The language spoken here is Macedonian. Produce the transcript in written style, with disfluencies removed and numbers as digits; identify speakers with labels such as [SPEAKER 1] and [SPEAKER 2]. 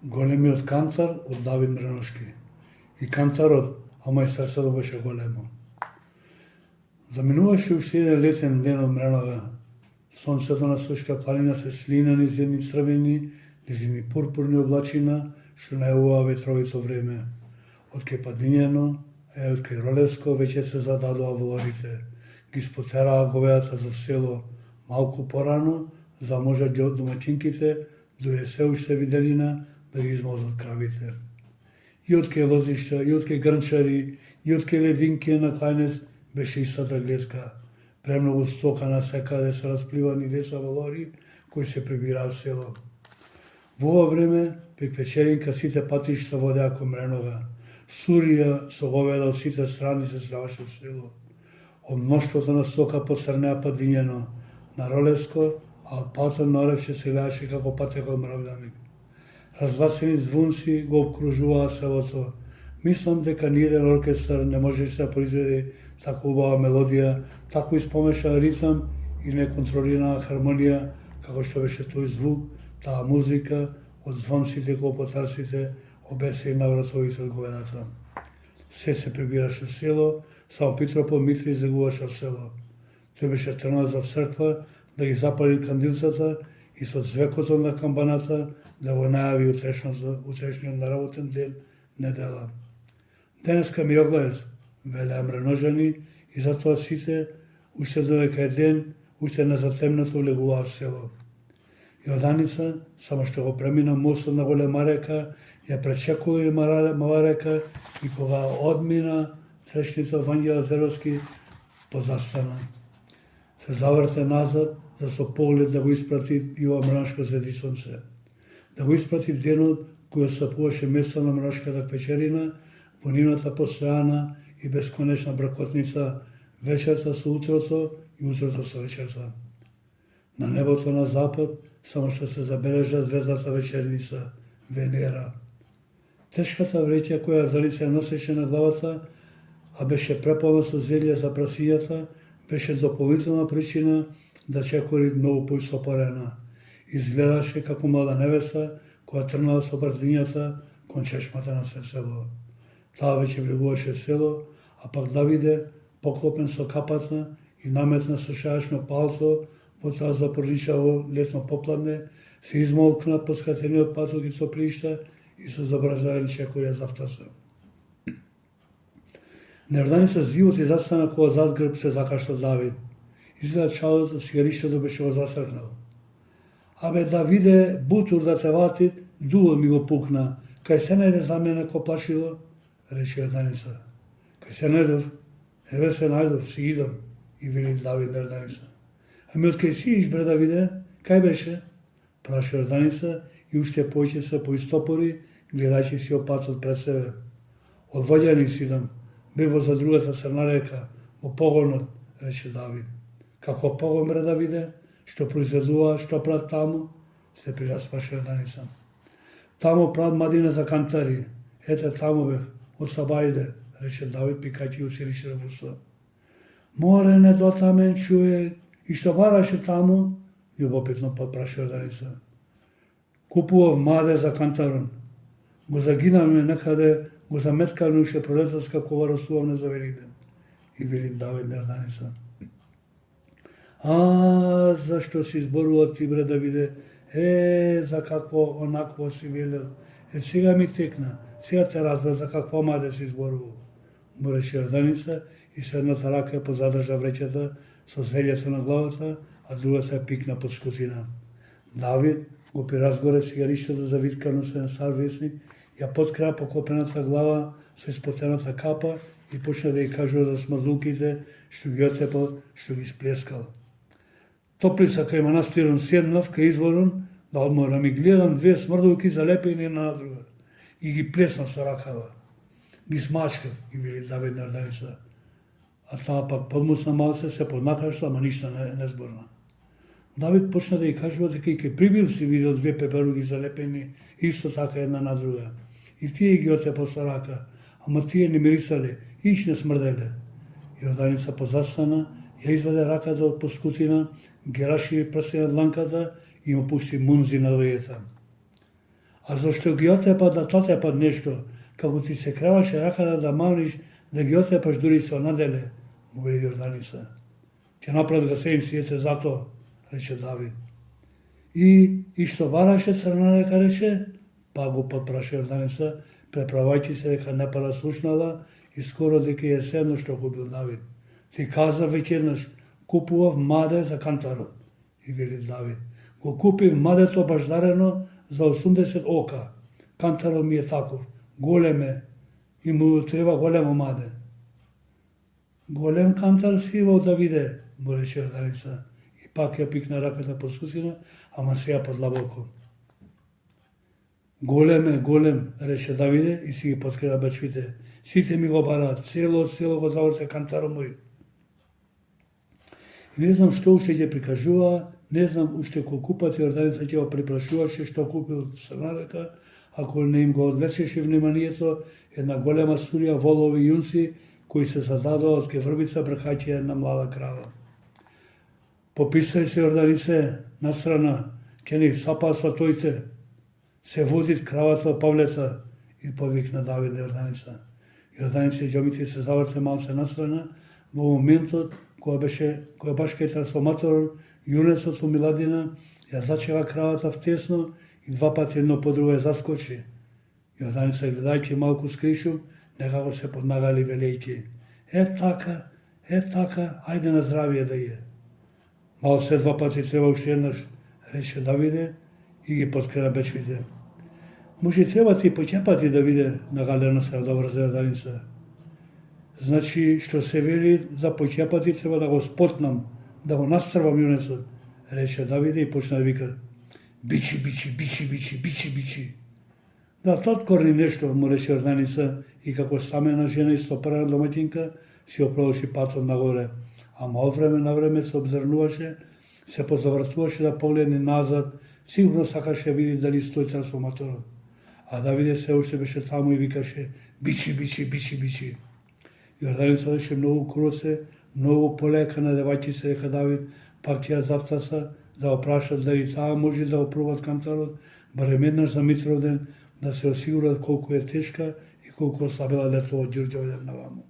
[SPEAKER 1] Големиот кантар од Давид Мреношки. И кантарот, ама и срцето беше големо. Заминуваше уште еден летен ден од мренога. Сонцето на Слушка планина се слина низ едни црвени, низ едни пурпурни облачина, што најавува ветровито време. Од кај Падињано, од кај Ролевско веќе се зададува волорите. Ги спотераа говеата за село малку порано, за може домаќинките, додека се уште виделина, да ги измозат кравите. И од кај лозишта, и од кај грнчари, и од кај лединки на Клајнес беше истата гледка. Премногу стока на секаде се распливани деца волори кои се прибираа в село. Во ова време, прек вечеринка сите патишта водеа кон мренога. Сурија со говеда од сите страни се сраваше в село. Од мноштвото на стока поцрнеа Падињано на Ролевско, а од патот на Оревче се гледаше како патека од мравданик. Разгласени звунци го обкружуваа селото. Мислам дека ниеден оркестар не можеше да произведе така убава мелодија, тако испомеша ритам и неконтролирана хармонија, како што беше тој звук, таа музика, од звонците, клопотарците, обесе и навратовите од говедата. Се прибираше в село, само Питропол Митри загуваше в село. Тој беше тргнал за црква да ги запали кандилцата и со звекото на камбаната да го најави утрешниот наработен ден, недела. Денеска ми оглаец, велеа мреножани, и затоа сите, уште додека е ден, уште не затемнато влегуваа в село. Јорданица, само што го премина мостот на голема река, ја пречекува и мала река, и кога одмина сречните Вања Лазаровски, позастана. Се заврте назад, за со поглед да го испрати Јова Мреношко Зедицонце. Да го испрати денот кој остапуваше место на Мреношката печерина, во нивната постојана и бесконечна бракотница, вечерта со утрото и утрото со вечерта. На небото на запад само што се забележа звездата вечерница, Венера. Тешката вреќа која Далица носеше на главата, а беше преполна со зелја за прасијата, беше дополнителна причина да чекори многу поистопорена. Изгледаше како млада невеста која тргнала со бардињата кон чешмата на село. Таа веќе влегуваше в село, а пак Давиде, поклопен со капата и наметна со шајачно палто, во тоа запорличаво летно попладне, се измолкна по скатениот паток и топлишта и со забразарен чекорја завтаса. Неорданица здивот и застана кога зад грб се закашта Давид. Изгледа чалот од сигаришето беше го засркнал. Абе, Давиде, бутур да те вати, дуло ми го пукна. Кај се најде за мене ко плашило? Рече Јорданица. Кај се најдов? Еве се најдов, си идам, и вели Давид на Јорданица. Ами од кај си иш, бре Давиде? Кај беше? Праша Јорданица и уште поќе се поистопори, гледајќи си опатот пред себе. Од Воѓаник си идам, бе за другата црна река, во погонот, рече Давид. Како погон, бре Давиде? Што произведува, што прават таму? Се прираспаше Јорданица. Таму прават мадина за кантари. Ете таму бев, од Сабајде, рече Давид, пикајќи усилише во уста. Море не дотамен чуе, и што бараше таму? Љубопитно подпраша Јорданица. Купував маде за кантарон. Го загинавме некаде, го заметкавме уште пролетот како варосувавме за Великден. И вели Давид на Јорданица. А, зашто си зборува ти, бре Давиде? За какво онакво си велел. Сега ми текна, сега те разбра за какво маде си зборува. Му рече Јорданица и со едната рака ја позадржа вреќата со зелјето на главата, а другата ја пикна под скутина. Давид го приразгоре цигариштето завиткано со еден стар весник, ја подкраа поклопената глава со испотената капа и почна да ја кажува за смрдулките што ги отепал, што ги сплескал. Топлица кај манастирон седнав, кај изворон, да одморам ми гледам две смрдулки залепени една на друга. И ги плеснав со ракава. Ги смачкав, и вели Давид на Јорданица. А таа пак подмусна малце, се поднакашла, ама ништо не зборна. Давид почна да ја кажува дека и кај прибил си видел две пеперуги залепени, исто така една на друга. И тие ги отепал со рака, ама тие не мирисале, иш не смрделе. Јорданица позастана, ја изваде раката од поскутина, ги рашири прстени од дланката и му пушти мунзи на луѓето. А зашто ги отепа да тотепат нешто, како ти се креваше раката да мавниш, да ги отепаш дури со наделе, му вели Јорданица. Ќе направат гасеим сијете зато, рече Давид. И што бараше Црна река рече, па го подпраша Јорданица, преправајќи се дека не пара слушнала и скоро дека е седно што купил Давид. Ти каза веќе еднаш, купував маде за кантарот. И вели Давид, го купив мадето баждарено за 80 ока. Кантарот ми е таков, голем е и му треба големо маде. Голем кантар си во Давиде, му рече Јорданица. И пак ја пикна раката по сусина, ама се ја подлабоко. Голем, рече Давиде и си ги подкрила бечвите. Сите ми го бараат, цело го заврте кантарот мој. И не знам што уште ќе прикажува, не знам уште колку пати Јорданица ќе го препрашуваше што купил Црна река, ако не им го одвлечеше вниманието една голема сурија волови и јунци кои се зададоа од ке врбица бркајќи една млада крава. Пописај се Јорданице настрана, ќе ни сапасва тојте, се водит кравата Павлета, и повикна Давид Јорданица. Јорданица и ѓомите се заврте малце настрана во моментот која баш кај трансформаторот, јунецот у миладина, ја зачева кравата втесно и два пати едно по друго ја заскочи. Јорданица гледајќи малку скришум, некако се поднагали велејќи. Така, ајде на здравие да е. Мал се два пати треба уште еднаш, рече Давиде и ги подкрена бечвите. Може треба ти поќепати Давиде, нагалено се одобрза Јорданица. Значи, што се вели за поќепати, треба да го спотнам, да го настрвам јунецот, рече Давиде и почна да вика бичи. Да, тоткорни нешто, му рече Јорданица и како стамена жена и стопарна домаќинка си опродоши патот нагоре. Ама од време на време се обзрнуваше, се позавртуваше да погледне назад, сигурно сакаше види дали стои трансформаторот. А Давиде се уште беше таму и викаше бичи. Јорданица беше многу кроце, многу полека надевајќи се дека Давид пак ќе ја завтаса, да го праша дали таа може да го пробат кантарот, барем еднаш за Митровден, да се осигурат колку е тешка и колку ослабела лето од Ѓурѓовден наваму.